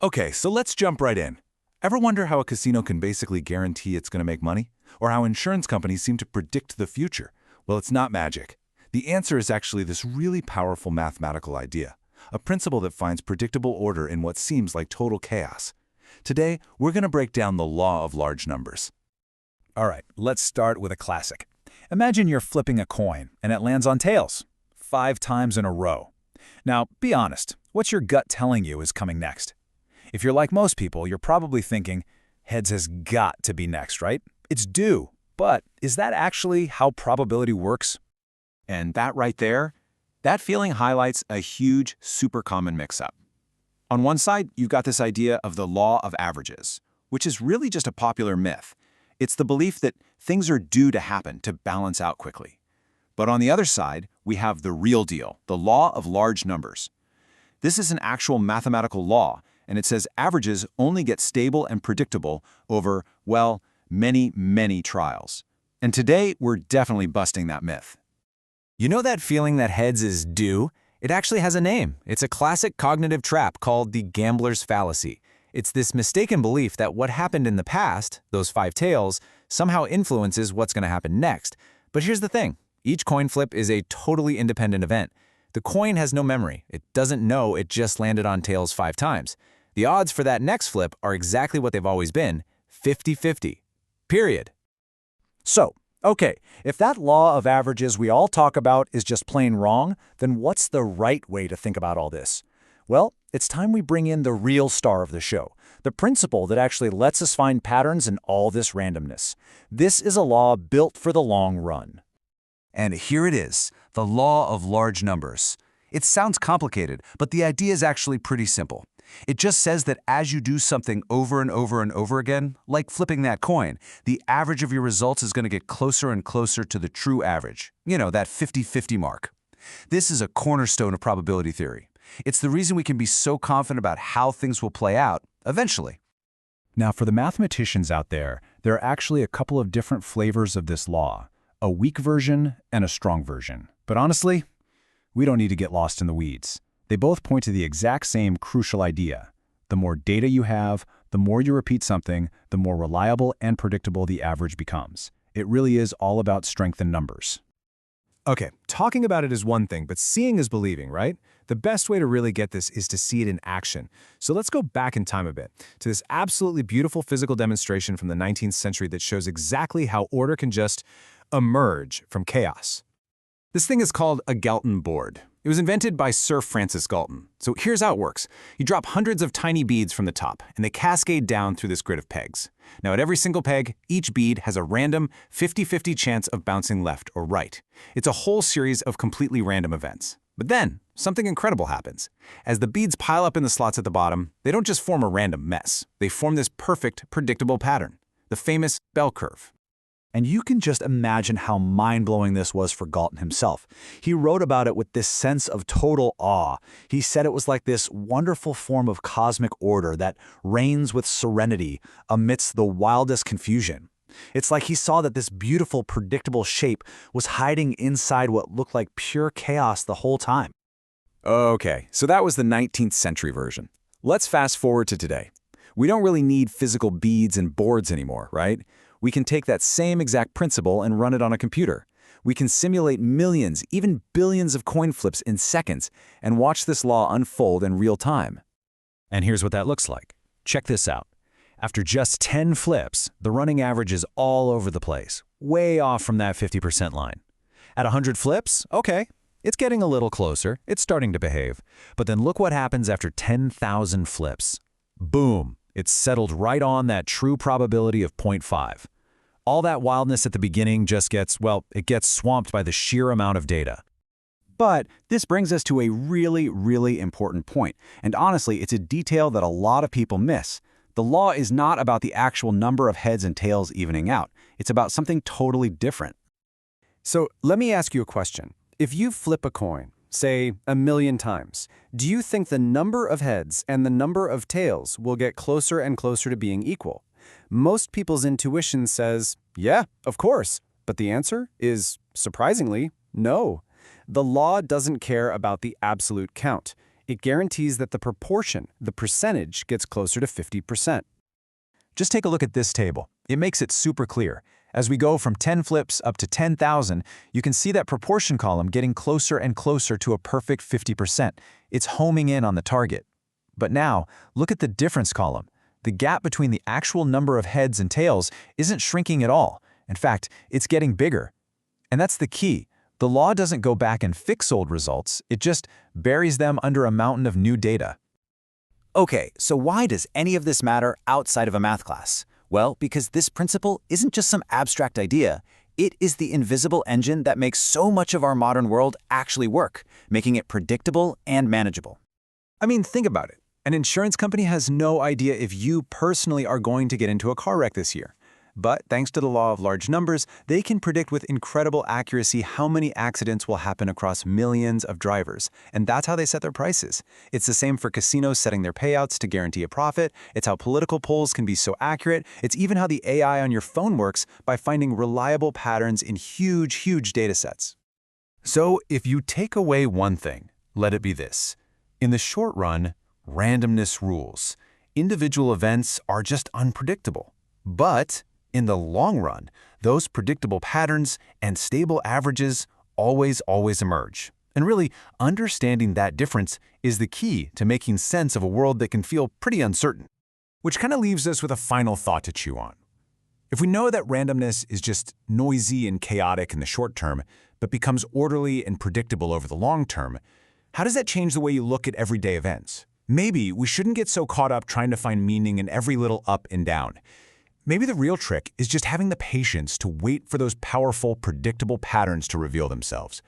Okay, so let's jump right in. Ever wonder how a casino can basically guarantee it's going to make money? Or how insurance companies seem to predict the future? Well, it's not magic. The answer is actually this really powerful mathematical idea, a principle that finds predictable order in what seems like total chaos. Today, we're going to break down the law of large numbers. All right, let's start with a classic. Imagine you're flipping a coin and it lands on tails, 5 times in a row. Now, be honest, what's your gut telling you is coming next? If you're like most people, you're probably thinking, heads has got to be next, right? It's due. But is that actually how probability works? And that right there, that feeling highlights a huge, super common mix-up. On one side, you've got this idea of the law of averages, which is really just a popular myth. It's the belief that things are due to happen to balance out quickly. But on the other side, we have the real deal, the law of large numbers. This is an actual mathematical law, and it says averages only get stable and predictable over, well, many, many trials. And today, we're definitely busting that myth. You know that feeling that heads is due? It actually has a name. It's a classic cognitive trap called the gambler's fallacy. It's this mistaken belief that what happened in the past, those 5 tails, somehow influences what's going to happen next. But here's the thing. Each coin flip is a totally independent event. The coin has no memory. It doesn't know it just landed on tails 5 times. The odds for that next flip are exactly what they've always been, 50-50. Period. So, okay, if that law of averages we all talk about is just plain wrong, then what's the right way to think about all this? Well, it's time we bring in the real star of the show, the principle that actually lets us find patterns in all this randomness. This is a law built for the long run. And here it is, the law of large numbers. It sounds complicated, but the idea is actually pretty simple. It just says that as you do something over and over and over again, like flipping that coin, the average of your results is going to get closer and closer to the true average. You know, that 50-50 mark. This is a cornerstone of probability theory. It's the reason we can be so confident about how things will play out, eventually. Now, for the mathematicians out there are actually a couple of different flavors of this law, a weak version and a strong version. But honestly, we don't need to get lost in the weeds. They both point to the exact same crucial idea. The more data you have, the more you repeat something, the more reliable and predictable the average becomes. It really is all about strength in numbers. Okay, talking about it is one thing, but seeing is believing, right? The best way to really get this is to see it in action. So let's go back in time a bit to this absolutely beautiful physical demonstration from the 19th century that shows exactly how order can just emerge from chaos. This thing is called a Galton board. It was invented by Sir Francis Galton. So here's how it works. You drop hundreds of tiny beads from the top, and they cascade down through this grid of pegs. Now at every single peg, each bead has a random 50-50 chance of bouncing left or right. It's a whole series of completely random events. But then, something incredible happens. As the beads pile up in the slots at the bottom, they don't just form a random mess. They form this perfect, predictable pattern, the famous bell curve. And you can just imagine how mind-blowing this was for Galton himself. He wrote about it with this sense of total awe. He said it was like this wonderful form of cosmic order that reigns with serenity amidst the wildest confusion. It's like he saw that this beautiful, predictable shape was hiding inside what looked like pure chaos the whole time. Okay, so that was the 19th century version. Let's fast forward to today. We don't really need physical beads and boards anymore, right? We can take that same exact principle and run it on a computer. We can simulate millions, even billions of coin flips in seconds and watch this law unfold in real time. And here's what that looks like. Check this out. After just 10 flips, the running average is all over the place, way off from that 50% line. At 100 flips, okay, it's getting a little closer, it's starting to behave. But then look what happens after 10,000 flips. Boom, it's settled right on that true probability of 0.5. All that wildness at the beginning just gets, well, it gets swamped by the sheer amount of data. But this brings us to a really, really important point. And honestly, it's a detail that a lot of people miss. The law is not about the actual number of heads and tails evening out. It's about something totally different. So let me ask you a question. If you flip a coin, say 1,000,000 times, do you think the number of heads and the number of tails will get closer and closer to being equal? Most people's intuition says, yeah, of course. But the answer is, surprisingly, no. The law doesn't care about the absolute count. It guarantees that the proportion, the percentage, gets closer to 50%. Just take a look at this table. It makes it super clear. As we go from 10 flips up to 10,000, you can see that proportion column getting closer and closer to a perfect 50%. It's homing in on the target. But now, look at the difference column. The gap between the actual number of heads and tails isn't shrinking at all. In fact, it's getting bigger. And that's the key. The law doesn't go back and fix old results, it just buries them under a mountain of new data. Okay, so why does any of this matter outside of a math class? Well, because this principle isn't just some abstract idea. It is the invisible engine that makes so much of our modern world actually work, making it predictable and manageable. I mean, think about it. An insurance company has no idea if you personally are going to get into a car wreck this year. But thanks to the law of large numbers, they can predict with incredible accuracy how many accidents will happen across millions of drivers. And that's how they set their prices. It's the same for casinos setting their payouts to guarantee a profit. It's how political polls can be so accurate. It's even how the AI on your phone works by finding reliable patterns in huge, huge data sets. So if you take away one thing, let it be this. In the short run, randomness rules. Individual events are just unpredictable. But in the long run, those predictable patterns and stable averages always emerge. And really, understanding that difference is the key to making sense of a world that can feel pretty uncertain. Which kind of leaves us with a final thought to chew on. If we know that randomness is just noisy and chaotic in the short term, but becomes orderly and predictable over the long term, how does that change the way you look at everyday events? Maybe we shouldn't get so caught up trying to find meaning in every little up and down. Maybe the real trick is just having the patience to wait for those powerful, predictable patterns to reveal themselves.